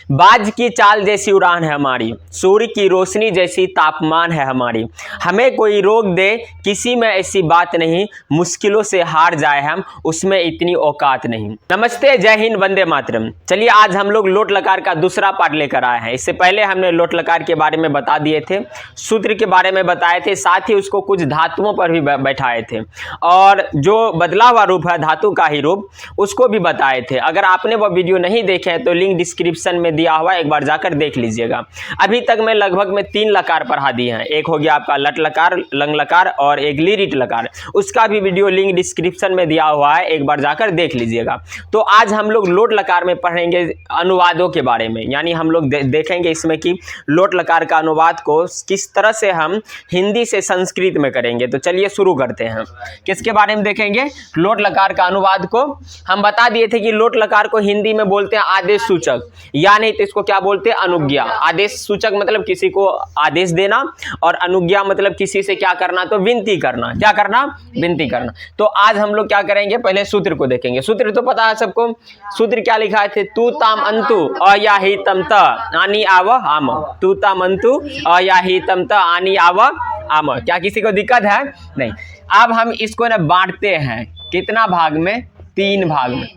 बाज की चाल जैसी उड़ान है हमारी, सूर्य की रोशनी जैसी तापमान है हमारी। हमें कोई रोक दे किसी में ऐसी बात नहीं, मुश्किलों से हार जाए हम उसमें इतनी औकात नहीं। नमस्ते, जय हिंद, वंदे मातरम। चलिए आज हम लोग लोट लकार का दूसरा पार्ट लेकर आए हैं। इससे पहले हमने लोट लकार के बारे में बता दिए थे, सूत्र के बारे में बताए थे, साथ ही उसको कुछ धातुओं पर भी बैठाए थे और जो बदला हुआ रूप है धातु का ही रूप उसको भी बताए थे। अगर आपने वो वीडियो नहीं देखे हैं तो लिंक डिस्क्रिप्शन में दिया हुआ, एक बार जाकर देख लीजिएगा। अभी तक मैं लगभग में 3 लकार पढ़ा दिए हैं। एक हो गया आपका लट लकार, लंग लकार और एक लीरिट लकार, उसका भी वीडियो लिंक डिस्क्रिप्शन में दिया हुआ है, एक बार जाकर देख लीजिएगा। तो आज हम लोग लोट लकार में पढ़ेंगे अनुवादों के बारे में, यानी हम लोग देखेंगे इसमें कि लोट लकार का अनुवाद को किस तरह से हम हिंदी से संस्कृत में करेंगे। तो चलिए शुरू करते हैं। किसके बारे में देखेंगे? लोट लकार का अनुवाद को। हम बता दिए थे कि लोट लकार को हिंदी में बोलते हैं आदेश सूचक, या नहीं तो इसको क्या बोलते हैं? अनुज्ञा। आदेश सूचक मतलब किसी को आदेश देना और अनुज्ञा मतलब किसी से क्या करना? तो विनती करना। क्या करना? विनती करना। तो आज हम लोग क्या करेंगे? पहले सूत्र को देखेंगे। सूत्र तो पता है सबको। सूत्र क्या लिखा है? तू ताम अंतु अयाहितम त आनी आव आम। तू ताम अंतु अयाहितम त आनी आव आम। क्या किसी को दिक्कत है? नहीं। अब हम इसको ना बांटते हैं कितना भाग में? 3 भाग में।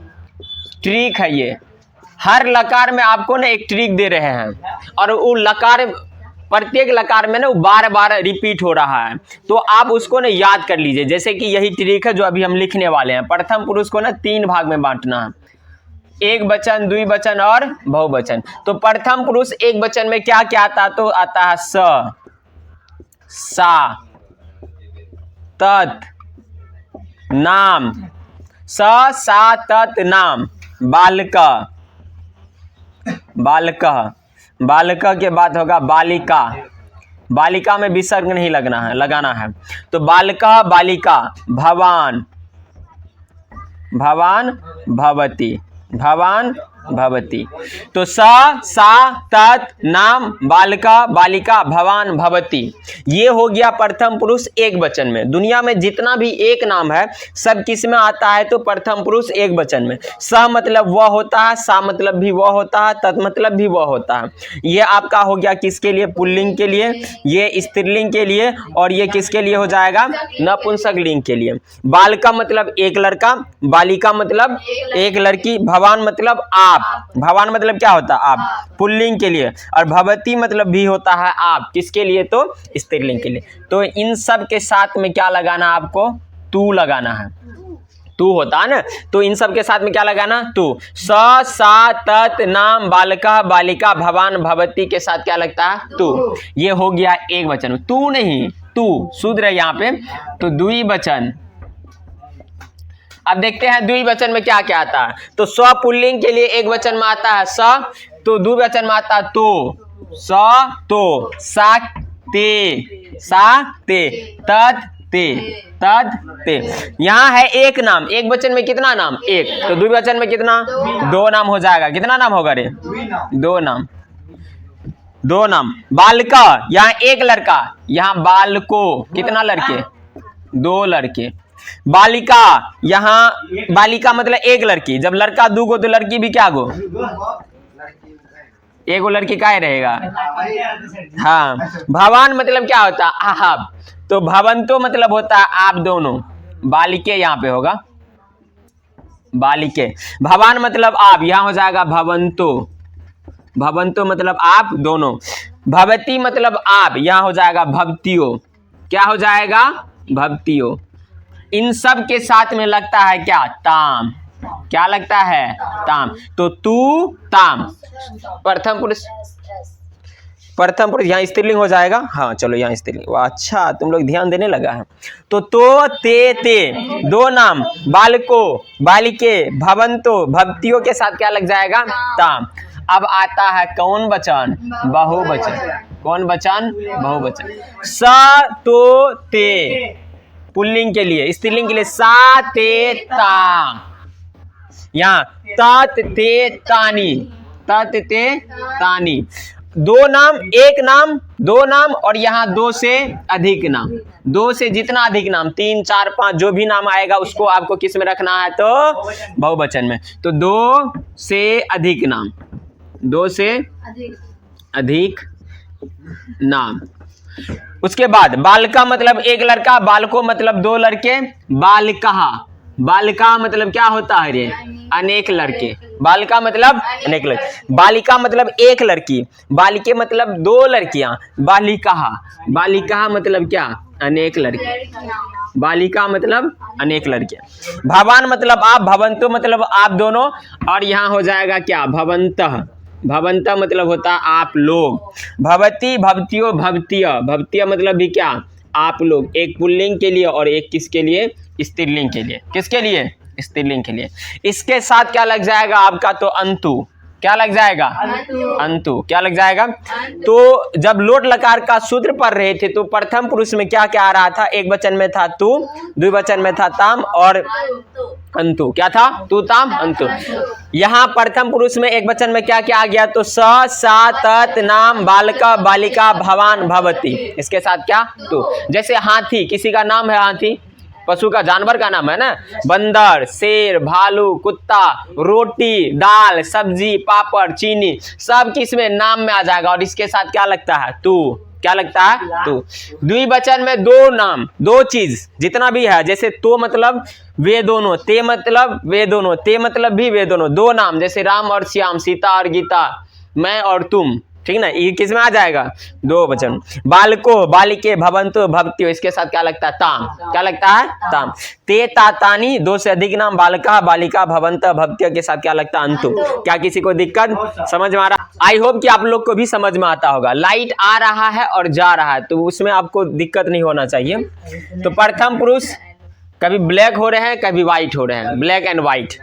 ट्रिक है ये, हर लकार में आपको ना एक ट्रिक दे रहे हैं और वो लकार प्रत्येक लकार में ना वो बार बार रिपीट हो रहा है, तो आप उसको ना याद कर लीजिए। जैसे कि यही ट्रिक है जो अभी हम लिखने वाले हैं। प्रथम पुरुष को ना 3 भाग में बांटना है, एक वचन, द्विवचन और बहुवचन। तो प्रथम पुरुष एक वचन में क्या क्या आता? तो आता है स, सा, तत्, नाम। स, सा, तत्, नाम। बालक, बालक, बालक के बाद होगा बालिका। बालिका में विसर्ग नहीं लगाना है। तो बालका, बालिका। भवान, भवान, भवती, भवान, भवती। तो स, सा, तत्, नाम, बालिका, बालिका, भवान, भवती। ये हो गया प्रथम पुरुष एक वचन में। दुनिया में जितना भी एक नाम है सब किस में आता है? तो प्रथम पुरुष एक वचन में। स मतलब वह होता है, सा मतलब भी वह होता है, तत् मतलब भी वह होता है। ये आपका हो गया किसके लिए? पुल्लिंग के लिए, ये स्त्रीलिंग के लिए और ये किसके लिए हो जाएगा? नपुंसक लिंग के लिए। बालिका मतलब एक लड़का, बालिका मतलब एक लड़की, भवान मतलब आप। भवान मतलब क्या होता है? आप, पुल्लिंग के लिए। और भवती मतलब भी होता है आप, किसके लिए? तो स्त्रीलिंग के लिए। तो इन सब के साथ में क्या लगाना? आपको तू लगाना है। तू होता है ना, तो इन सब के साथ में क्या लगाना? तू। स, सा, तत्, नाम, बालिका, बालिका, भवान, भवती के साथ क्या लगता है? तू। ये हो गया एक वचन। तू नहीं, तू शूद्र है यहाँ पे। तो द्विवचन। अब देखते हैं द्विवचन में क्या क्या आता है। तो स्वपुल्लिंग के लिए एक वचन में आता है स, तो द्विवचन में आता है तो। स, तो, सा, ते, सा, ते, तत्, ते, तत्, ते। यहाँ है एक नाम, एक वचन में कितना नाम? एक। तो द्विवचन में कितना? 2 नाम हो जाएगा। कितना नाम होगा रे? 2 नाम। 2 नाम। बालका, यहाँ एक लड़का, यहाँ बालको, कितना लड़के? 2 लड़के। बालिका, यहाँ बालिका मतलब एक लड़की, जब लड़का 2 गो तो लड़की भी क्या गो? एक गो लड़की का रहेगा। हाँ। भवान मतलब क्या होता है? आप। तो भवंतो मतलब होता है आप दोनों। बालिके यहाँ पे होगा, बालिके। भवान मतलब आप, यहाँ हो जाएगा भवंतो। भवंतो मतलब आप दोनों। भवती मतलब आप, यहाँ हो जाएगा भवतियो। क्या हो जाएगा? भवतियो। इन सब के साथ में लगता है क्या? ताम। क्या लगता है? ताम। तो तू, ताम। प्रथम पुरुष, प्रथम पुरुष यहाँ स्त्रीलिंग हो जाएगा। हाँ चलो यहाँ स्त्रीलिंग। अच्छा तुम लोग ध्यान देने लगा है। तो ते 2 नाम, बालको, बालिके, भवंतो, भवतियों के साथ क्या लग जाएगा? ताम। अब आता है कौन वचन? बहुवचन। कौन वचन? बहुवचन। स, तो, ते पुल्लिंग के लिए, स्त्रीलिंग के लिए सा, ते, ता। यहाँ तत्, ते, तानी। तत्, ते, तानी। 2 नाम, एक नाम, 2 नाम और यहाँ 2 से अधिक नाम। 2 से जितना अधिक नाम, 3, 4, 5 जो भी नाम आएगा उसको आपको किस में रखना है? तो बहुवचन में। तो 2 से अधिक नाम। 2 से अधिक नाम। उसके बाद बालिका मतलब एक लड़का, बालको मतलब 2 लड़के, बालिका, बालिका मतलब क्या होता है रे? अनेक लड़के। बालिका मतलब अनेक लड़के, बालिका मतलब एक लड़की, बालिके मतलब 2 लड़कियां, बालिका, बालिका मतलब क्या? अनेक लड़के, बालिका मतलब अनेक लड़कियां। भवान मतलब आप, भवंतो मतलब आप दोनों, और यहाँ हो जाएगा क्या? भवंतः, भवंतः मतलब होता आप लोग। भवती, भवतियो, भवतीय, भवतीय मतलब भी क्या? आप लोग। एक पुल्लिंग के लिए और एक किसके लिए? स्त्रीलिंग के लिए। किसके लिए? स्त्रीलिंग के लिए। इसके साथ क्या लग जाएगा आपका? तो अंतु। क्या लग जाएगा? अंतु। क्या लग जाएगा? तो जब लोट लकार का सूत्र पढ़ रहे थे तो प्रथम पुरुष में क्या क्या आ रहा था? एक वचन में था तू, द्विवचन में था ताम, और अंतु। क्या था? तू, ताम, अंतु। यहाँ प्रथम पुरुष में एक वचन में क्या क्या आ गया? तो स, सा, तत्, नाम, बालिका, बालिका, भवान, भवती। इसके साथ क्या? तू। जैसे हाथी, किसी का नाम है हाथी? पशु का, जानवर का नाम है ना। बंदर, शेर, भालू, कुत्ता, रोटी, दाल, सब्जी, पापड़, चीनी, सब किसमें? नाम में आ जाएगा। और इसके साथ क्या लगता है? तू। क्या लगता है? तू। द्विवचन में 2 नाम, 2 चीज जितना भी है, जैसे तो मतलब वे दोनों, ते मतलब वे दोनों, ते मतलब भी वे दोनों, 2 नाम, जैसे राम और श्याम, सीता और गीता, मैं और तुम। ठीक ना? ये किस में आ जाएगा? 2 वचन। बालको, बालिके, भवंतो, भवतियो, इसके साथ क्या लगता है? ताम। क्या लगता है? ताम। ते, ता, तानी, 2 से अधिक नाम, बालिका, बालिका, भवंत, भवतियो के साथ क्या लगता है? अंतु। क्या किसी को दिक्कत समझ में आ रहा? आई होप कि आप लोग को भी समझ में आता होगा। लाइट आ रहा है और जा रहा है, तो उसमें आपको दिक्कत नहीं होना चाहिए। तो प्रथम पुरुष कभी ब्लैक हो रहे हैं, कभी व्हाइट हो रहे हैं, ब्लैक एंड व्हाइट।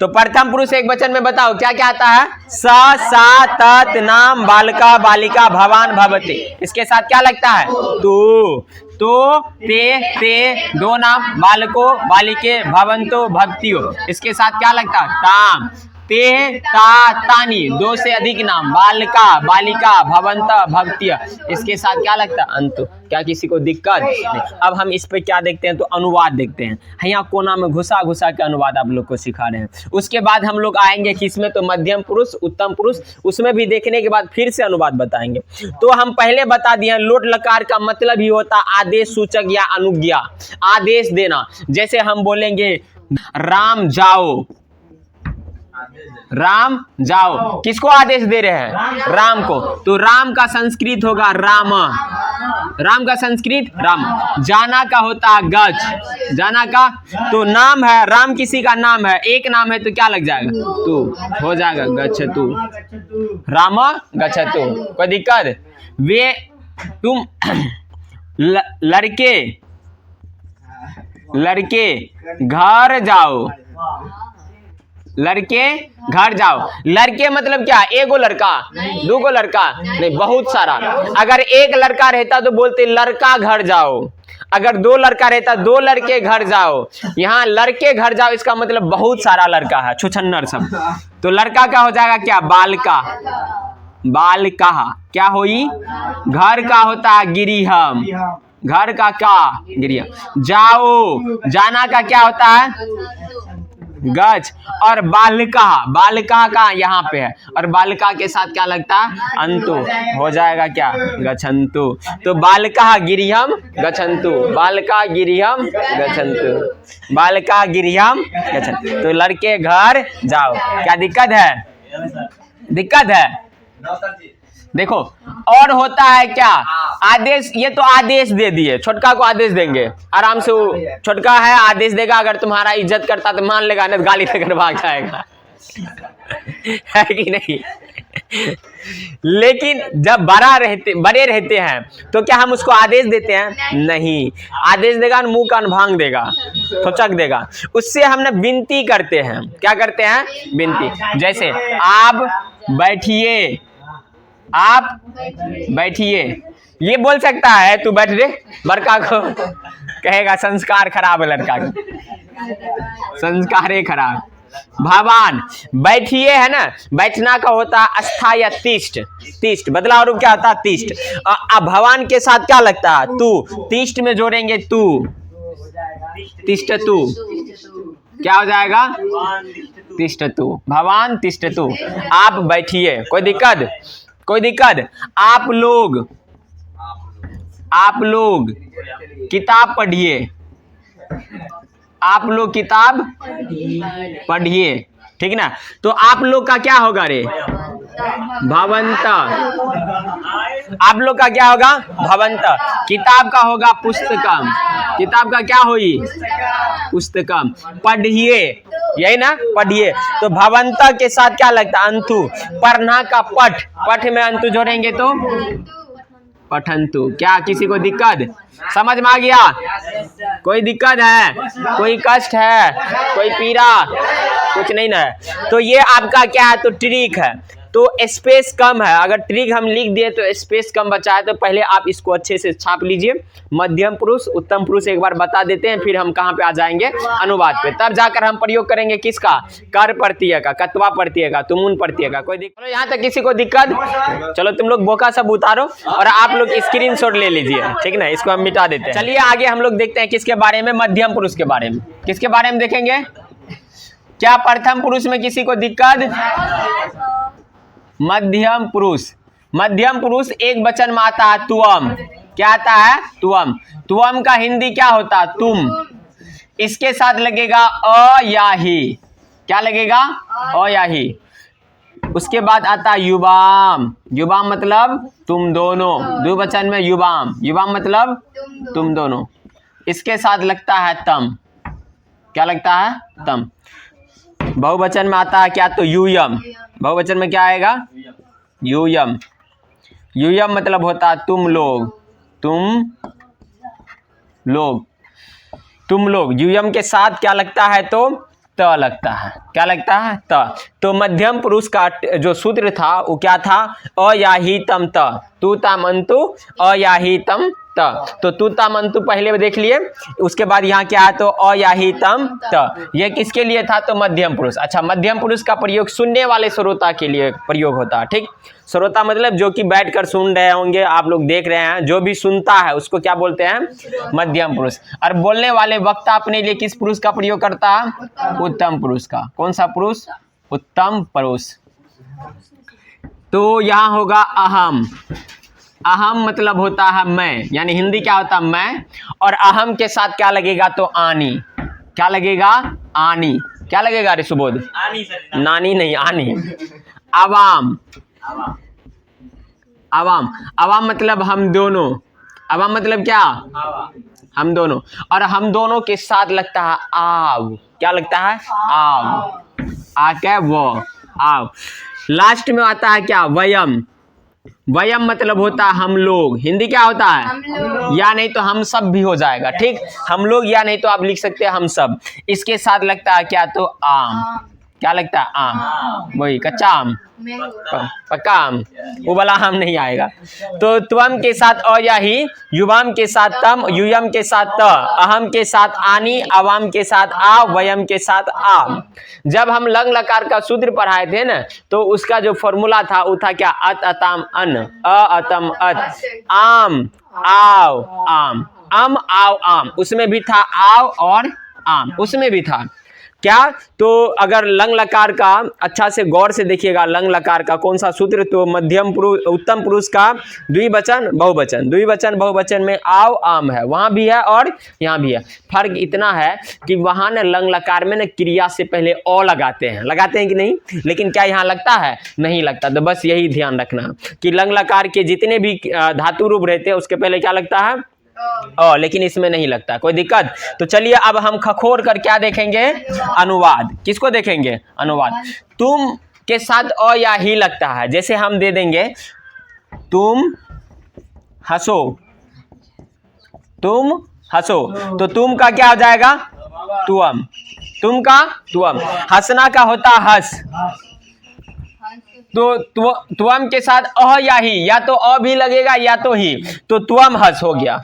तो प्रथम पुरुष एक वचन में बताओ क्या क्या आता है? स, सा, तत्, नाम, बालिका, बालिका, भवान, भवती। इसके साथ क्या लगता है? तू, तो, ते, 2 नाम, बालको, बालिके, भवंतो, भवतियो। इसके साथ क्या लगता है? ताम। ते, ता, तानी, 2 से अधिक नाम, बालिका, बालिका, भवंत, भवतिय। इसके साथ क्या लगता है? अंतु। क्या किसी को दिक्कत नहीं? अब हम इस पे क्या देखते हैं? तो अनुवाद देखते हैं। यहाँ कोना में घुसा घुसा के अनुवाद आप लोग को सिखा रहे हैं। उसके बाद हम लोग आएंगे किसमें? तो मध्यम पुरुष, उत्तम पुरुष, उसमें भी देखने के बाद फिर से अनुवाद बताएंगे। तो हम पहले बता दिए लोट लकार का मतलब ही होता आदेश सूचक या अनुज्ञा, आदेश देना। जैसे हम बोलेंगे राम जाओ, राम जाओ, किसको आदेश दे रहे हैं? राम को। तो राम का संस्कृत होगा राम, राम का संस्कृत राम। जाना का होता गच्छ, जाना का। तो नाम है, राम किसी का नाम है, एक नाम है, तो क्या लग जाएगा? तू, हो जाएगा गच्छतु, राम गच्छतु। कोई दिक्कत? वे तुम लड़के, लड़के घर जाओ, लड़के घर जाओ। लड़के मतलब क्या? एगो लड़का, 2 गो लड़का नहीं, बहुत सारा। अगर एक लड़का रहता तो बोलते लड़का घर जाओ, अगर 2 लड़का रहता 2 लड़के घर जाओ। यहाँ लड़के घर जाओ, इसका मतलब बहुत सारा लड़का है, छुछन्नर सब। तो लड़का क्या हो जाएगा? क्या? बालिका, बालिका। क्या होई? घर का होता है गिरिहम, घर का क्या? गिरिहम। जाओ, जाना का क्या होता है? गज। और बालिका, बालिका का यहाँ पे है, और बालिका के साथ क्या लगता है? अंतु। हो जाएगा क्या? गच्छन्तु। तो बालिका गिरिहम गच्छन्तु, बालिका गिरिहम गच्छन्तु, बालिका गिरिहम गच्छन्तु। तो लड़के घर जाओ। क्या दिक्कत है? दिक्कत है? देखो, और होता है क्या? आदेश। ये तो आदेश दे दिए, छोटका को आदेश देंगे आराम से। वो छोटका है, आदेश देगा। अगर तुम्हारा इज्जत करता तो मान लेगा, नहीं गाली देकर भाग जाएगा। है कि नहीं? लेकिन जब बड़े रहते हैं तो क्या हम उसको आदेश देते हैं? नहीं। आदेश देगा, मुंह कान भांग देगा, थोचक देगा। उससे हम ना विनती करते हैं। क्या करते हैं? विनती। जैसे आप बैठिए, आप बैठिए, ये बोल सकता है तू बैठ रे, बड़का को कहेगा संस्कार खराब है लड़का का, संस्कार खराब। भवान, बैठिए है ना, बैठना का होता है अस्था या तिष्ठ, तिष्ठ बदलाव रूप क्या होता है? तिष्ठ। अब भवान के साथ क्या लगता है? तू, तिष्ठ में जोड़ेंगे तू, तिष्ठ तू, क्या हो जाएगा? तिष्ठतु, भवान तिष्ठतु, आप बैठिए। कोई दिक्कत? कोई दिक्कत? आप लोग किताब पढ़िए, आप लोग किताब पढ़िए, ठीक ना। तो आप लोग का क्या होगा रे? भवंत। आप लोग का क्या होगा? भवंत। किताब का होगा पुस्तकम, किताब का क्या हुई? पुस्तकम। पढ़िए, यही ना, पढ़िए। तो भवंत के साथ क्या लगता है? अंतु। पढ़ना का पठ, पठ में अंतु जोड़ेंगे तो पठंतु। क्या किसी को दिक्कत? समझ में आ गया? कोई दिक्कत है? कोई कष्ट है? कोई पीड़ा? कुछ नहीं ना है। तो ये आपका क्या है? तो ट्रिक है। तो स्पेस कम है, अगर ट्रिक हम लिख दिए तो स्पेस कम बचा है, तो पहले आप इसको अच्छे से छाप लीजिए। मध्यम पुरुष, उत्तम पुरुष एक बार बता देते हैं, फिर हम कहाँ पे आ जाएंगे? अनुवाद पे। तब जाकर हम प्रयोग करेंगे किसका? कर प्रत्यय का, कत्वा प्रत्यय का, तुमुन प्रत्यय का। कोई दिक्कत? यहाँ तक किसी को दिक्कत? चलो तुम लोग बोका सब उतारो और आप लोग स्क्रीनशॉट ले लीजिए, ठीक ना। इसको हम मिटा देते हैं। चलिए आगे हम लोग देखते हैं किसके बारे में? मध्यम पुरुष के बारे में। किसके बारे में देखेंगे? क्या प्रथम पुरुष में किसी को दिक्कत? मध्यम पुरुष। मध्यम पुरुष एक वचन में आता है तुअम। क्या आता है? तुअम। तुअम का हिंदी क्या होता है? तुम। इसके साथ लगेगा अ या ही। क्या लगेगा? अ या ही। उसके बाद आता है युवाम। युवाम मतलब तुम दोनों, द्विवचन में युवाम। युवाम मतलब तुम दोनों। इसके साथ लगता है तम। क्या लगता है? तम। बहुवचन में आता है क्या? तो यूयम। बहुवचन में क्या आएगा? यूयम। यूयम मतलब होता है तुम लोग, तुम लोग, तुम लोग। यूयम के साथ क्या लगता है? तो त लगता है। क्या लगता है? त। तो मध्यम पुरुष का जो सूत्र था वो क्या था? अयाहितम त, तू ताम अंतु अयाहितम त। तो तू ताम अंतु पहले देख लिए। उसके बाद यहाँ क्या है? तो अयाहितम त। ये किसके लिए था? तो मध्यम पुरुष। अच्छा, मध्यम पुरुष का प्रयोग सुनने वाले श्रोता के लिए प्रयोग होता है, ठीक। श्रोता मतलब जो कि बैठकर सुन रहे होंगे, आप लोग देख रहे हैं, जो भी सुनता है उसको क्या बोलते हैं? मध्यम पुरुष। और बोलने वाले वक्ता अपने लिए किस पुरुष का प्रयोग करता है? उत्तम पुरुष का। कौन सा पुरुष? उत्तम पुरुष। तो यहाँ होगा अहम। अहम मतलब होता है मैं, यानी हिंदी क्या होता है? मैं। और अहम के साथ क्या लगेगा? तो आनी। क्या लगेगा? आनी। क्या लगेगा रे सुबोध? नानी नहीं, आनी। अवाम। अवाम। अवाम मतलब हम दोनों। अवाम मतलब क्या? हम दोनों। और हम दोनों के साथ लगता है आव। क्या लगता है? आव। आ क्या? वो आव। लास्ट में आता है क्या? वयम। वयम मतलब होता है हम लोग। हिंदी क्या होता है? या नहीं तो हम सब भी हो जाएगा, ठीक। हम लोग या नहीं तो आप लिख सकते हैं हम सब। इसके साथ लगता है क्या? तो आम। क्या लगता है? आम। वही कच्चा आम, पक्का आम, वो वाला आम नहीं आएगा। तो त्वम के साथ अ या ही, युवाम के साथ तम, युयम के साथ त, अहम के साथ आनी, अवाम के साथ आ, वयम के साथ आम। जब हम लंग लकार का सूत्र पढ़ाए थे ना, तो उसका जो फॉर्मूला था वो था क्या? अत अतम अन, अ अतम अत, आम आव आम, अम आव आम। उसमें भी था आव और आम, उसमें भी था क्या? तो अगर लंग लकार का अच्छा से गौर से देखिएगा, लंग लकार का कौन सा सूत्र? तो मध्यम पुरुष, उत्तम पुरुष का द्विवचन बहुवचन। द्विवचन बहुवचन में आव आम है, वहां भी है और यहाँ भी है। फर्क इतना है कि वहां न लंग लकार में न क्रिया से पहले अ लगाते हैं कि नहीं? लेकिन क्या यहाँ लगता है? नहीं लगता। तो बस यही ध्यान रखना कि लंग लकार के जितने भी धातु रूप रहते हैं उसके पहले क्या लगता है? लेकिन इसमें नहीं लगता। कोई दिक्कत? तो चलिए अब हम खखोर कर क्या देखेंगे? अनुवाद। किसको देखेंगे? अनुवाद। तुम के साथ अ या ही लगता है, जैसे हम दे देंगे तुम हंसो, तुम हंसो, तो तुम का क्या हो जाएगा? तुअम। तुम का तुअम। हंसना का होता हंस। तो तुअम के साथ अह या ही, या तो अ भी लगेगा या तो ही, तो तुअम हंस हो गया।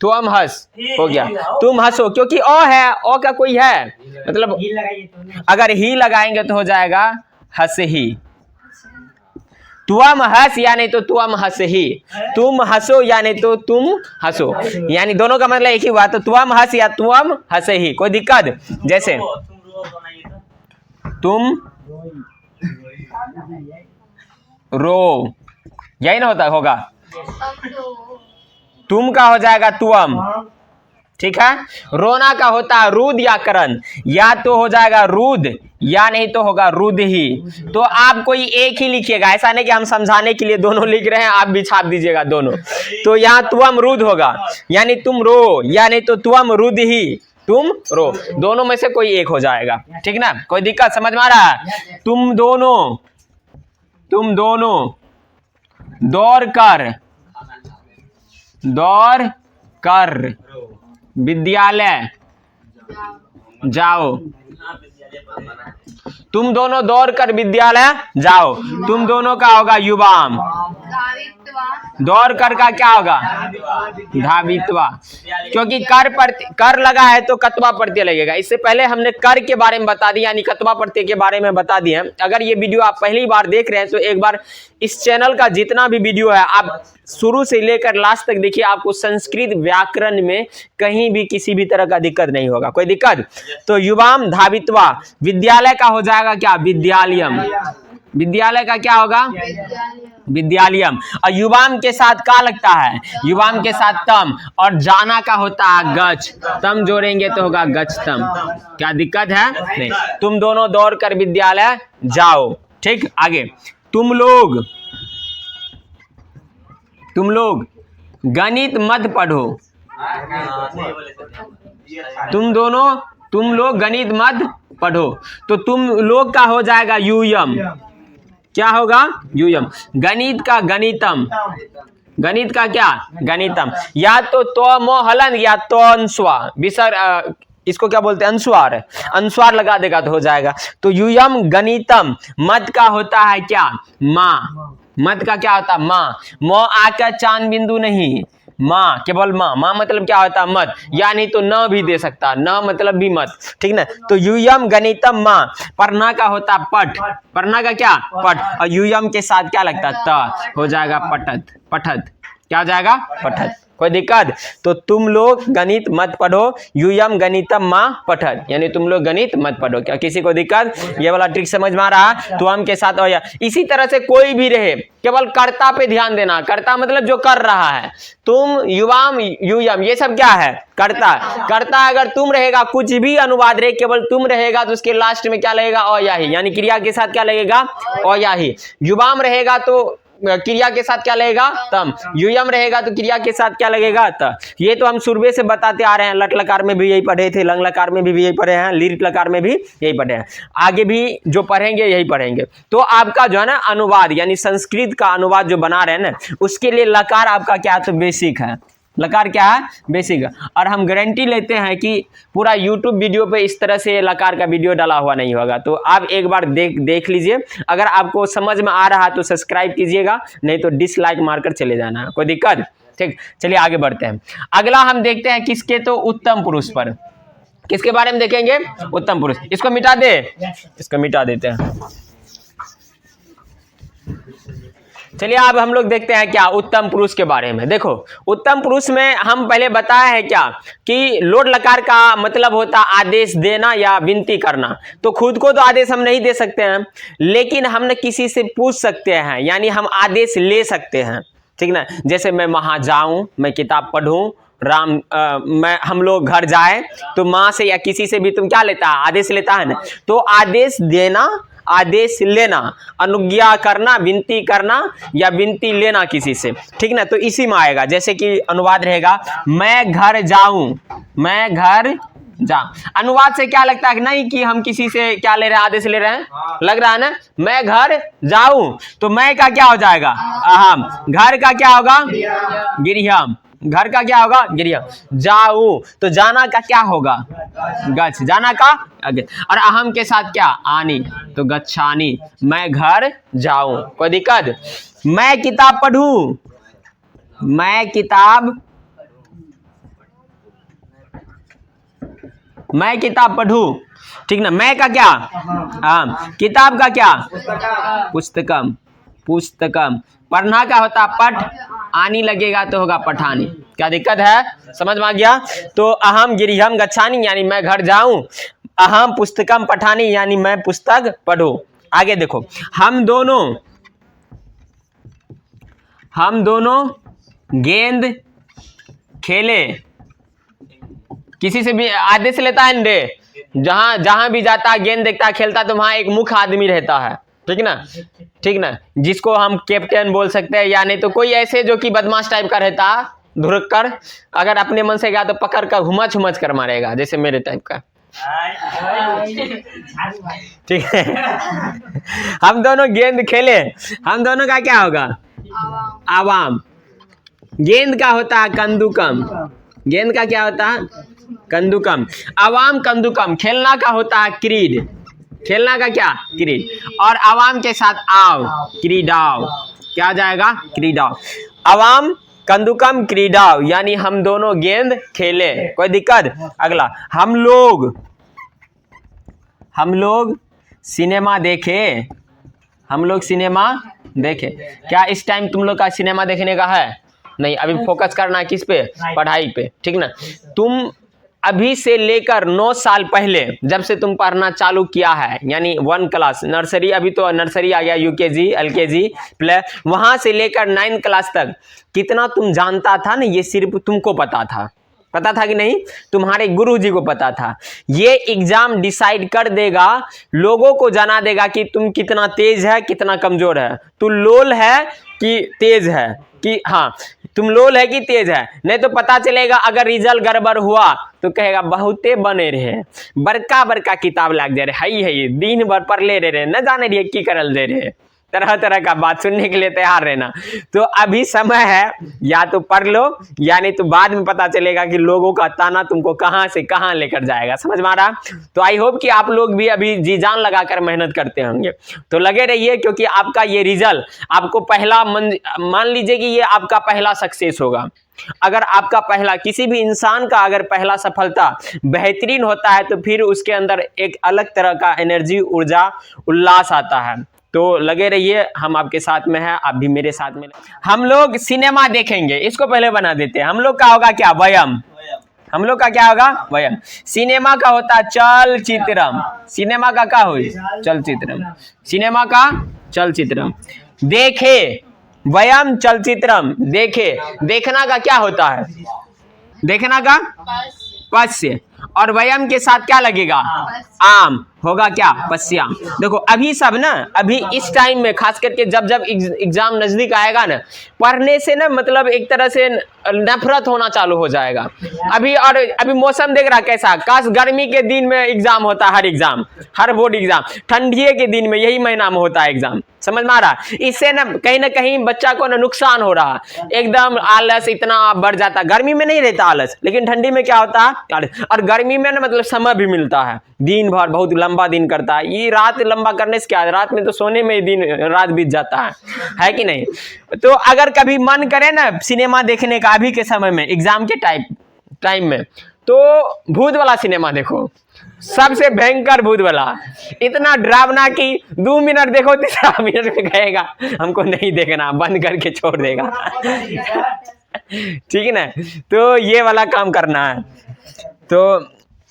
तुअम हंस हो गया। तुम हंसो, क्योंकि अ है, अ का कोई है मतलब, अगर ही लगाएंगे तो हो जाएगा हंस ही। तुअम हंस या नहीं तो तुअम हंस ही। तुम हंसो या नहीं तो तुम हंसो, यानी दोनों का मतलब एक ही हुआ। तो तुअम हंस या तुअम हंस ही। कोई दिक्कत? जैसे तुम रो, यही ना होगा। तुम का हो जाएगा तुम, ठीक है। रोना का होता है रुद या करण, या तो हो जाएगा रुद या नहीं तो होगा रुद ही। तो आप कोई एक ही लिखिएगा, ऐसा नहीं कि हम समझाने के लिए दोनों लिख रहे हैं, आप भी छाप दीजिएगा दोनों। तो यहाँ तुम रुद होगा, यानी तुम रो, या नहीं तो तुम रुद ही, तुम रो, दोनों में से कोई एक हो जाएगा, ठीक ना। कोई दिक्कत समझ में आ रहा है? तुम दोनों दौड़ कर विद्यालय जाओ। तुम दोनों दौड़ कर विद्यालय जाओ, तुम दोनों का होगा युवाम। दौड़ कर का क्या होगा? धावित्वा, क्योंकि कर लगा है तो कत्वा प्रत्यय लगेगा। इससे पहले हमने कर के बारे में बता दिया, यानी कत्वा प्रत्यय के बारे में बता दिए। अगर ये वीडियो आप पहली बार देख रहे हैं तो एक बार इस चैनल का जितना भी वीडियो है आप शुरू से लेकर लास्ट तक देखिए, आपको संस्कृत व्याकरण में कहीं भी किसी भी तरह का दिक्कत नहीं होगा। कोई दिक्कत? तो युवाम धावित्वा, विद्यालय का हो जाएगा क्या? विद्यालयम। विद्यालय का क्या होगा? विद्यालयम। और युवाम के साथ का लगता है? युवाम के साथ तम, और जाना का होता है गच, तम जोड़ेंगे तो होगा गच्छतम। क्या दिक्कत है? नहीं। तुम दोनों दौड़ कर विद्यालय जाओ, ठीक। आगे, तुम लोग गणित मत पढ़ो। तुम लोग गणित मत पढ़ो, तो तुम लोग का हो जाएगा यूयम। क्या होगा? यूयम। गणित का गणितम, गणित का क्या? गणितम। या तो मो हलन या तो अंशवा, विसर्ग, इसको क्या बोलते हैं? अनुस्वार। अनुस्वार लगा देगा तो हो जाएगा। तो यूयम गणितम। मत का होता है क्या? माँ। मत का क्या होता है? माँ। मो आकर चांद बिंदु नहीं, माँ, केवल माँ। माँ मतलब क्या होता है? मत, या नहीं तो न भी दे सकता, न मतलब भी मत, ठीक ना। तो यूयम गणितम माँ। पढ़ना का होता पठ, पढ़ना का क्या? पठ, और यूयम के साथ क्या लगता है? त, हो जाएगा पठत। पठत क्या हो जाएगा? पठत। कोई दिक्कत? तो तुम लोग गणित मत पढ़ो, यूयम गणितम माँ पठत, यानी तुम लोग गणित मत पढ़ो। क्या किसी को दिक्कत? ये वाला ट्रिक समझ में आ रहा? तो हम के साथ या इसी तरह से कोई भी रहे, केवल कर्ता पे ध्यान देना। कर्ता मतलब जो कर रहा है। तुम, युवाम, यूयम, ये सब क्या है? कर्ता। कर्ता अगर तुम रहेगा, कुछ भी अनुवाद रहे, केवल तुम रहेगा तो उसके लास्ट में क्या लगेगा? अयाही, यानी क्रिया के साथ क्या लगेगा? अयाही। युवाम रहेगा तो क्रिया के साथ क्या लगेगा? तम। यूयम रहेगा तो क्रिया के साथ क्या लगेगा? त। ये तो हम शुरुए से बताते आ रहे हैं, लट लकार में भी यही पढ़े थे, लंग लकार में भी यही पढ़े हैं, लीट लकार में भी यही पढ़े हैं, आगे भी जो पढ़ेंगे यही पढ़ेंगे। तो आपका जो है ना अनुवाद, यानी संस्कृत का अनुवाद जो बना रहे हैं ना, उसके लिए लकार आपका क्या है? तो बेसिक है। लकार क्या है? बेसिक है। और हम गारंटी लेते हैं कि पूरा यूट्यूब वीडियो पे इस तरह से लकार का वीडियो डाला हुआ नहीं होगा। तो आप एक बार देख लीजिए, अगर आपको समझ में आ रहा है तो सब्सक्राइब कीजिएगा, नहीं तो डिसलाइक मारकर चले जाना है। कोई दिक्कत? ठीक, चलिए आगे बढ़ते हैं। अगला हम देखते हैं किसके? तो उत्तम पुरुष पर। किसके बारे में देखेंगे? उत्तम पुरुष। इसको मिटा दे, इसको मिटा देते हैं। चलिए अब हम लोग देखते हैं क्या उत्तम पुरुष के बारे में। देखो, उत्तम पुरुष में हम पहले बताया है क्या कि लोट लकार का मतलब होता आदेश देना या विनती करना। तो खुद को तो आदेश हम नहीं दे सकते हैं, लेकिन हमने किसी से पूछ सकते हैं, यानी हम आदेश ले सकते हैं, ठीक ना। जैसे मैं वहां जाऊं, मैं किताब पढ़ूं, हम लोग घर जाए, तो माँ से या किसी से भी तुम क्या लेता है? आदेश लेता है ना। तो आदेश देना, आदेश लेना, अनुज्ञा करना, विनती करना या विनती लेना किसी से, ठीक ना। तो इसी में आएगा। जैसे कि अनुवाद रहेगा, मैं घर जाऊं, मैं घर जा। अनुवाद से क्या लगता है? नहीं कि हम किसी से क्या ले रहे हैं? आदेश ले रहे हैं, लग रहा है ना। मैं घर जाऊं, तो मैं का क्या हो जाएगा? अहम। घर का क्या होगा? गिरियम। घर का क्या होगा? गिरियम। जाऊं, तो जाना का क्या होगा? गच्छ। जाना का आगे, और अहम के साथ क्या? आनी, तो गच्छानी। मैं घर जाऊं। कोई दिक्कत? मैं किताब पढ़ूं, मैं किताब पढ़ूं, ठीक ना। मैं का क्या? किताब का क्या? पुस्तकम, पुस्तकम। पढ़ना का होता पठ, आनी लगेगा तो होगा पठानी। क्या दिक्कत है? समझ में आ गया? तो अहम गिरिहम गच्छानी, यानी मैं घर जाऊं, अहम पुस्तकम पठानी, यानी मैं पुस्तक पढ़ो। आगे देखो, हम दोनों गेंद खेले। किसी से भी आदेश लेता है रे, जहां भी जाता है गेंद देखता है खेलता, तो वहां एक मुख्य आदमी रहता है, ठीक ना, ठीक ना, जिसको हम कैप्टन बोल सकते हैं, या नहीं तो कोई ऐसे जो कि बदमाश टाइप का रहता है, धुरक कर, अगर अपने मन से गया तो पकड़ कर घुमच घुमच कर मारेगा, जैसे मेरे टाइप का, ठीक है। हम दोनों गेंद खेले, हम दोनों का क्या होगा? आवाम। गेंद का होता है कंदुकम, गेंद का क्या होता है? कंदुकम। आवाम कंदुकम। खेलना का होता है क्रीड, खेलना का क्या? क्रीड। और आवाम के साथ आव, क्रीडाव, क्या आ जाएगा? क्रीडाव। आवाम कंदुकम क्रीडाव, यानी हम दोनों गेंद खेले। कोई दिक्कत? अगला, हम लोग सिनेमा देखे, हम लोग सिनेमा देखे। क्या इस टाइम तुम लोग का सिनेमा देखने का है? नहीं, अभी फोकस करना है किस पे? पढ़ाई पे, ठीक ना। तुम अभी से लेकर 9 साल पहले जब से तुम पढ़ना चालू किया है, यानी 1 क्लास नर्सरी, अभी तो नर्सरी आ गया, यूकेजी, एलकेजी, प्ले, वहां से लेकर 9 क्लास तक कितना तुम जानता था ना, ये सिर्फ तुमको पता था कि नहीं? तुम्हारे गुरुजी को पता था। ये एग्जाम डिसाइड कर देगा, लोगों को जाना देगा कि तुम कितना तेज है, कितना कमजोर है, तू लोल है कि तेज है, कि हाँ तुम लोल है कि तेज है। नहीं तो पता चलेगा अगर रिजल्ट गड़बड़ हुआ तो कहेगा बहुते बने रहे, बड़का किताब लाग जा रहे, है दिन भर पढ़ ले रहे, न जाने रहिए की करल दे रहे, तरह तरह का बात सुनने के लिए तैयार रहना। तो अभी समय है, या तो पढ़ लो, या नहीं तो बाद में पता चलेगा कि लोगों का ताना तुमको कहां से कहां लेकर जाएगा। समझ में आ रहा? तो आई होप कि आप लोग भी अभी जी जान लगाकर मेहनत करते होंगे, तो लगे रहिए, क्योंकि आपका ये रिजल्ट आपको पहला मान लीजिए कि ये आपका पहला सक्सेस होगा। अगर आपका पहला, किसी भी इंसान का अगर पहला सफलता बेहतरीन होता है तो फिर उसके अंदर एक अलग तरह का एनर्जी, ऊर्जा, उल्लास आता है। तो लगे रहिए, हम आपके साथ में हैं, आप भी मेरे साथ में। हम लोग सिनेमा देखेंगे, इसको पहले बना देते हैं। हम लोग का होगा क्या? वयम। हम लोग का क्या होगा? वयम। सिनेमा का होता है चलचित्रम, सिनेमा का क्या हुई? चलचित्रम, सिनेमा का चलचित्रम। देखे, वयम चलचित्रम देखे, देखना का क्या होता है? देखना का पश्य, और वयम के साथ क्या लगेगा? आम, होगा क्या? पश्याम। देखो अभी सब ना, अभी इस टाइम में खास करके जब जब एग्जाम नजदीक आएगा ना, पढ़ने से ना मतलब एक तरह से नफरत होना चालू हो जाएगा। अभी और अभी मौसम देख रहा कैसा, काश गर्मी के दिन में एग्जाम होता, हर एग्जाम, हर बोर्ड एग्जाम, ठंडिये के दिन में यही महीना में होता है एग्जाम। समझ में आ रहा? इससे ना कहीं बच्चा को ना नुकसान हो रहा, एकदम आलस इतना बढ़ जाता। गर्मी में नहीं रहता आलस, लेकिन ठंडी में क्या होता है? और गर्मी में ना मतलब समय भी मिलता है, दिन भर बहुत लंबा दिन करता है। ये रात लंबा करने से क्या, रात में तो सोने में ही दिन रात बीत जाता है कि नहीं? तो अगर कभी मन करे ना सिनेमा देखने का अभी के समय में, एग्जाम के टाइम में, तो भूत वाला सिनेमा देखो, सबसे भयंकर भूत वाला, इतना डरावना कि 2 मिनट देखो, 3 मिनट में कहेगा हमको नहीं देखना, बंद करके छोड़ देगा। ठीक है ना? तो ये वाला काम करना है। तो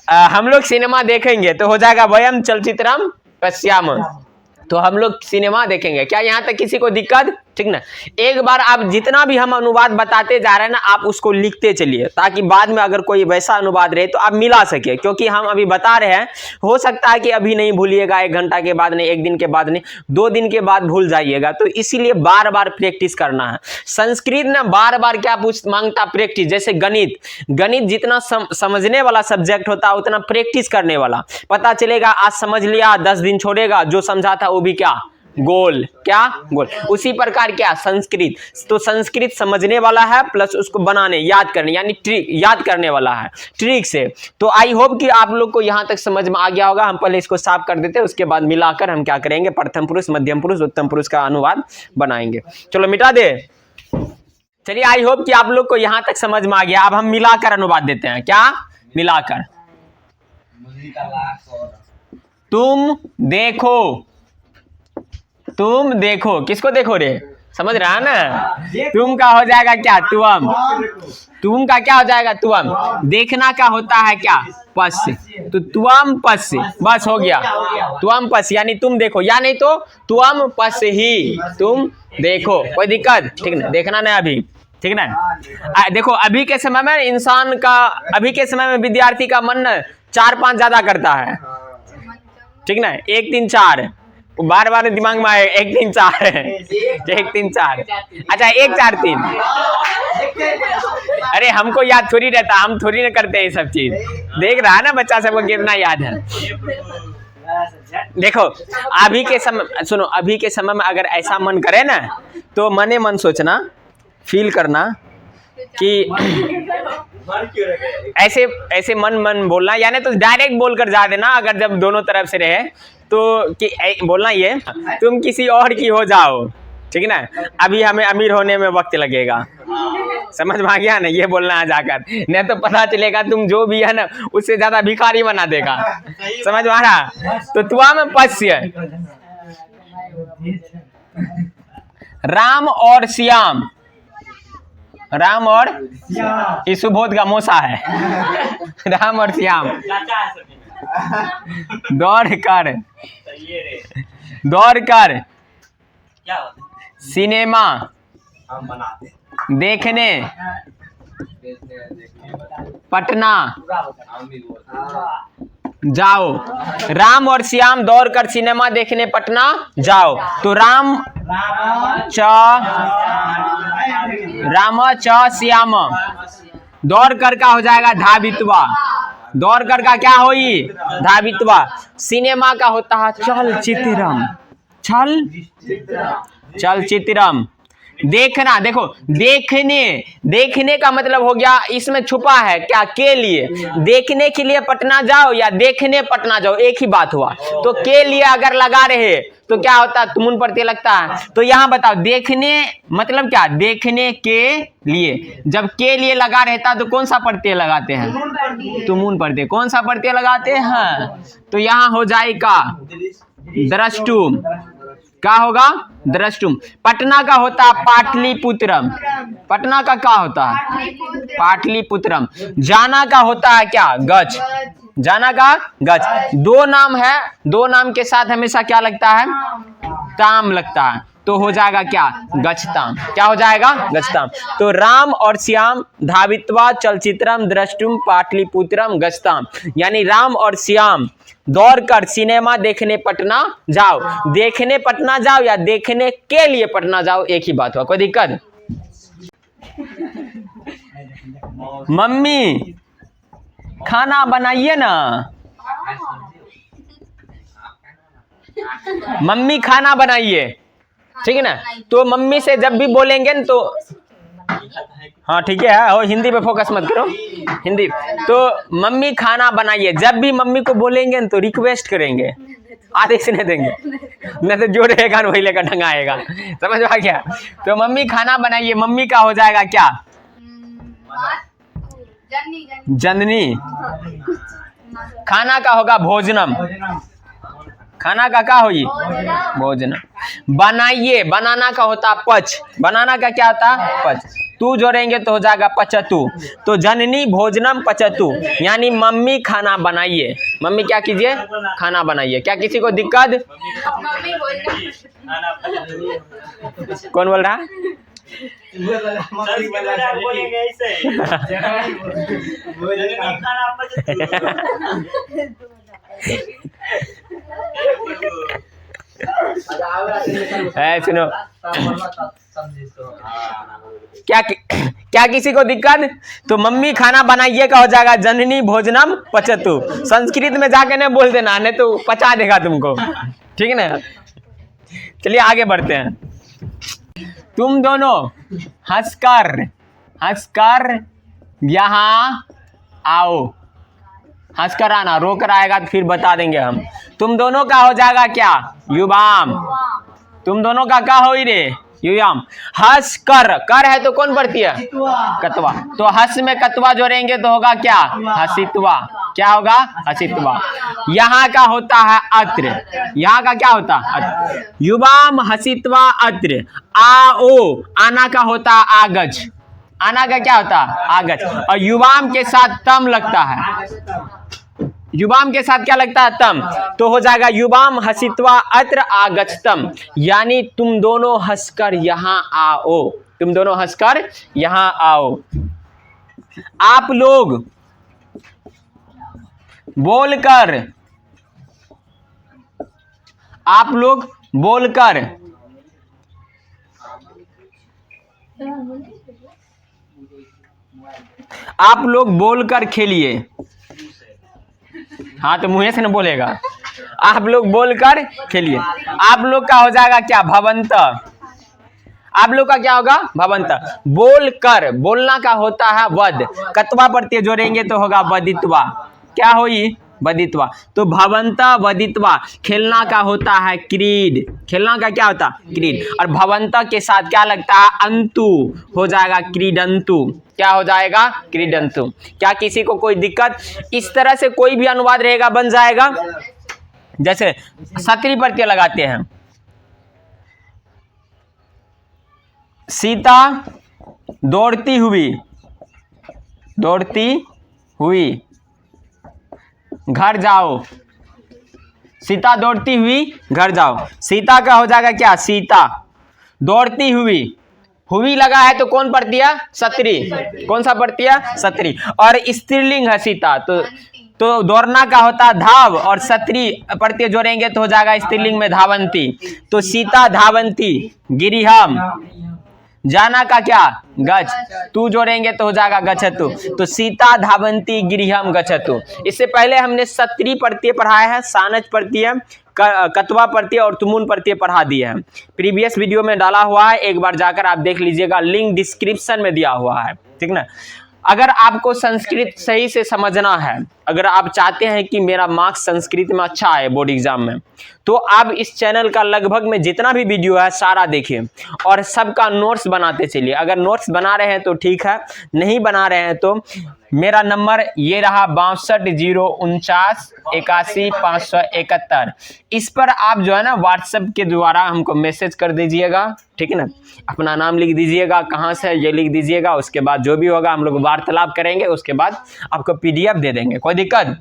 हम लोग सिनेमा देखेंगे तो हो जाएगा वयम चलचित्रम पश्याम, तो हम लोग सिनेमा देखेंगे। क्या यहाँ तक किसी को दिक्कत? ठीक ना? एक बार आप जितना भी हम अनुवाद बताते जा रहे हैं ना, आप उसको लिखते चलिए, ताकि बाद में अगर कोई वैसा अनुवाद रहे तो आप मिला सके। क्योंकि हम अभी बता रहे हैं, हो सकता है कि अभी नहीं भूलिएगा, 1 घंटा के बाद नहीं, 1 दिन के बाद नहीं, 2 दिन के बाद भूल जाइएगा। तो इसीलिए बार बार प्रैक्टिस करना है। संस्कृत ना बार बार क्या मांगता? प्रैक्टिस। जैसे गणित जितना समझने वाला सब्जेक्ट होता है उतना प्रैक्टिस करने वाला। पता चलेगा आज समझ लिया, 10 दिन छोड़ेगा, जो समझा था वो भी क्या? गोल। क्या? गोल। उसी प्रकार क्या? संस्कृत, तो संस्कृत समझने वाला है प्लस उसको बनाने, याद करने, यानी ट्रिक, याद करने वाला है ट्रिक से। तो आई होप कि आप लोग को यहां तक समझ में आ गया होगा। हम पहले इसको साफ कर देते हैं, उसके बाद मिलाकर हम क्या करेंगे? प्रथम पुरुष, मध्यम पुरुष, उत्तम पुरुष का अनुवाद बनाएंगे। चलो मिटा दे। चलिए, आई होप कि आप लोग को यहां तक समझ में आ गया। अब हम मिलाकर अनुवाद देते हैं। क्या? मिलाकर। तुम देखो, किसको देखो रे? समझ रहा है ना। तुम का हो जाएगा क्या, तुम। तुम का क्या हो जाएगा, तुम। देखना का होता है क्या, पश्य। तो तुम पश्य, बस हो गया। तुम पश्य यानी तुम देखो, या नहीं तो तुम पश्य ही, तुम देखो। कोई दिक्कत, ठीक ना। देखना नहीं अभी, ठीक ना। देखो अभी के समय में इंसान का, अभी के समय में विद्यार्थी का मन 4-5 ज्यादा करता है, ठीक ना। 1 3 4 बार बार दिमाग में आए, 1 3 4 1 3 4, अच्छा 1 4 3। अरे हमको याद थोड़ी रहता, हम थोड़ी ना करते हैं ये सब चीज। देख रहा है ना बच्चा सबको कितना याद है। देखो अभी के समय, सुनो, अभी के समय में अगर ऐसा मन करे ना, तो मने मन सोचना, फील करना कि ऐसे ऐसे मन बोलना, यानी तो डायरेक्ट बोलकर जा देना। अगर जब दोनों तरफ से रहे तो कि बोलना ये, तुम किसी और की हो जाओ, ठीक ना। अभी हमें अमीर होने में वक्त लगेगा, समझ में आ गया ना। ये बोलना है जाकर, नहीं तो पता चलेगा तुम जो भी है ना उससे ज्यादा भिखारी बना देगा, समझ में आ रहा। तो तुआ में पश्य, राम और श्याम, राम और ये सुबोध का मोसा है। राम और श्याम दौड़ कर सिनेमा देखने पटना जाओ। राम और श्याम दौड़कर सिनेमा देखने पटना जाओ। तो राम च श्याम, दौड़ कर का हो जाएगा धावित्वा, दौड़ कर का क्या होई, धावित्वा। सिनेमा का होता है चलचित्रम, चलचित्रम। देखना, देखो देखने का मतलब हो गया, इसमें छुपा है क्या, के लिए। देखने के लिए पटना जाओ या देखने पटना जाओ, एक ही बात हुआ। तो के लिए अगर लगा रहे तो क्या होता है, तुमुन प्रत्यय लगता है। तो यहाँ बताओ देखने मतलब क्या, देखने के लिए। जब के लिए लगा रहता तो कौन सा प्रत्यय लगाते हैं, तुमुन प्रत्यय। कौन सा प्रत्यय लगाते हैं, तो यहाँ हो जाएगा द्रष्टुम। क्या होगा, द्रष्टुम। पटना का होता है पाटलिपुत्रम, पटना का क्या होता है, पाटलिपुत्रम। जाना का होता है क्या, गच्छ, जाना का गच्छ। दो नाम है, दो नाम के साथ हमेशा क्या लगता है, ताम लगता है। तो हो जाएगा क्या, गच्छताम। क्या हो जाएगा, गच्छताम। तो राम और श्याम धावित्वा चलचित्रम द्रष्टुम पाटलिपुत्रम गच्छताम, यानी राम और श्याम दौड़कर सिनेमा देखने पटना जाओ। देखने पटना जाओ या देखने के लिए पटना जाओ, एक ही बात हुआ। कोई दिक्कत। मम्मी खाना बनाइए ना, मम्मी खाना बनाइए, ठीक है ना। तो मम्मी से जब भी बोलेंगे ना तो, हाँ ठीक है, और हिंदी पे फोकस मत करो, हिंदी। तो मम्मी खाना बनाइए, जब भी मम्मी को बोलेंगे ना तो रिक्वेस्ट करेंगे, आदेश नहीं देंगे, नहीं तो जो रहेगा वही लेकर ढंगाएगा, समझ में आ गया। तो मम्मी खाना बनाइए, मम्मी का हो जाएगा क्या, जननी। खाना का होगा भोजनम, खाना का क्या होगी, भोजन। बनाइए, बनाना का होता पच, बनाना का क्या होता पच। तू जोड़ेंगे तो हो जाएगा पचतु। तो जननी भोजनम पचतु, यानी मम्मी खाना बनाइए। मम्मी क्या कीजिए, खाना बनाइए। क्या किसी को दिक्कत, कौन बोल रहा है, सुनो। क्या किसी को दिक्कत, तो मम्मी खाना बनाइए का हो जाएगा जननी भोजनम पचतु। संस्कृत में जाके नहीं बोल देना, नहीं तो पचा देगा तुमको, ठीक है ना। चलिए आगे बढ़ते हैं। तुम दोनों हंसकर यहाँ आओ। हंसकर आना, रोकर आएगा तो फिर बता देंगे हम। तुम दोनों का हो जाएगा क्या, युवाम। तुम दोनों का क्या हो रे, युयाम। हस कर, कर है तो कौन पढ़ती है? कतवा। तो हस में कतवा जोड़ेंगे तो होगा क्या? हसितवा। क्या होगा? हसितवा। यहाँ का होता है अत्र, यहाँ का क्या होता है? अत्र। युवाम हसितवा अत्र। आओ, आना का होता है आगज, आना का क्या होता है? आगज। और युवाम के साथ तम लगता है, युवाम के साथ क्या लगता है? तम। तो हो जाएगा युवाम हसित्वा अत्र आगच्छतम, यानी तुम दोनों हंसकर यहाँ आओ, तुम दोनों हंसकर यहाँ आओ। आप लोग बोलकर, आप लोग बोलकर, आप लोग बोलकर खेलिए। हाँ तो मुंह से ना बोलेगा, आप लोग बोलकर खेलिए। आप लोग का हो जाएगा क्या? भवंत। आप लोग का क्या होगा? भवंत। बोलकर, बोलना का होता है वद, कतवा प्रत्यय जोड़ेंगे तो होगा वदित्वा। क्या होई? वदित्वा। तो भवंता वदित्वा, खेलना का होता है क्रीड, खेलना का क्या होता है? क्रीड। और भवंता के साथ क्या लगता है? अंतु, हो जाएगा क्रीडंतु। क्या हो जाएगा? क्रीडंतु। क्या किसी को कोई दिक्कत? इस तरह से कोई भी अनुवाद रहेगा बन जाएगा। जैसे सत्री प्रत्यय लगाते हैं, सीता दौड़ती हुई, दौड़ती हुई घर जाओ, सीता दौड़ती हुई घर जाओ। सीता का हो जाएगा क्या? सीता। दौड़ती हुई, हुई लगा है तो कौन पढ़ती है? सत्री। कौन सा पढ़ती है? सत्री। और स्त्रीलिंग है सीता, तो दौड़ना का होता है धाव, और सत्री प्रत्यय जोड़ेंगे तो हो जाएगा स्त्रीलिंग में धावंती। तो सीता धावंती गिरिहम, जाना का क्या? गच। तू जोड़ेंगे तो हो जाएगा गच्छतु। तो सीता धावंती गिरिहम गच्छतु। इससे पहले हमने सत्री प्रत्यय पढ़ाया है, सानच प्रत्यय, कतवा प्रत्यय और तुमुन प्रत्यय पढ़ा दिए हैं। प्रीवियस वीडियो में डाला हुआ है, एक बार जाकर आप देख लीजिएगा, लिंक डिस्क्रिप्शन में दिया हुआ है, ठीक ना। अगर आपको संस्कृत सही से समझना है, अगर आप चाहते हैं कि मेरा मार्क्स संस्कृत में अच्छा आए बोर्ड एग्जाम में, तो आप इस चैनल का लगभग में जितना भी वीडियो है सारा देखिए और सबका नोट्स बनाते चलिए। अगर नोट्स बना रहे हैं तो ठीक है, नहीं बना रहे हैं तो मेरा नंबर ये रहा 6209481571। इस पर आप जो है ना व्हाट्सएप के द्वारा हमको मैसेज कर दीजिएगा, ठीक है ना। अपना नाम लिख दीजिएगा, कहाँ से ये लिख दीजिएगा, उसके बाद जो भी होगा हम लोग वार्तालाप करेंगे, उसके बाद आपको पीडीएफ दे देंगे, कोई दिक्कत।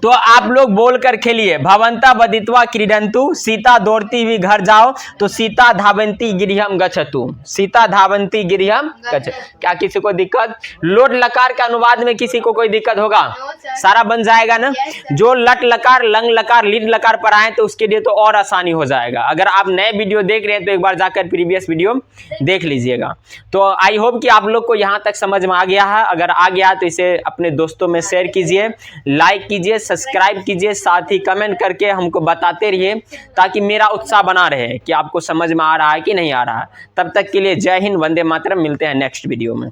तो आप लोग बोलकर खेलिए। भवंता वदित्वा क्रीडंतु, सीता दौड़ती हुई घर जाओ। तो सीता धावंती गिरिहम गच्छतु, सीता धावंती गिरिहम गच्छतु। क्या किसी को दिक्कत? लोट लकार के अनुवाद में किसी को कोई दिक्कत होगा? सारा बन जाएगा ना। जो लट लकार, लंग लकार, लीड लकार पढ़ाए तो उसके लिए तो और आसानी हो जाएगा। अगर आप नए वीडियो देख रहे हैं तो एक बार जाकर प्रीवियस वीडियो देख लीजिएगा। तो आई होप कि आप लोग को यहाँ तक समझ में आ गया है। अगर आ गया तो इसे अपने दोस्तों में शेयर कीजिए, लाइक कीजिए, सब्सक्राइब कीजिए, साथ ही कमेंट करके हमको बताते रहिए ताकि मेरा उत्साह बना रहे कि आपको समझ में आ रहा है कि नहीं आ रहा है। तब तक के लिए जय हिंद, वंदे मातरम। मिलते हैं नेक्स्ट वीडियो में।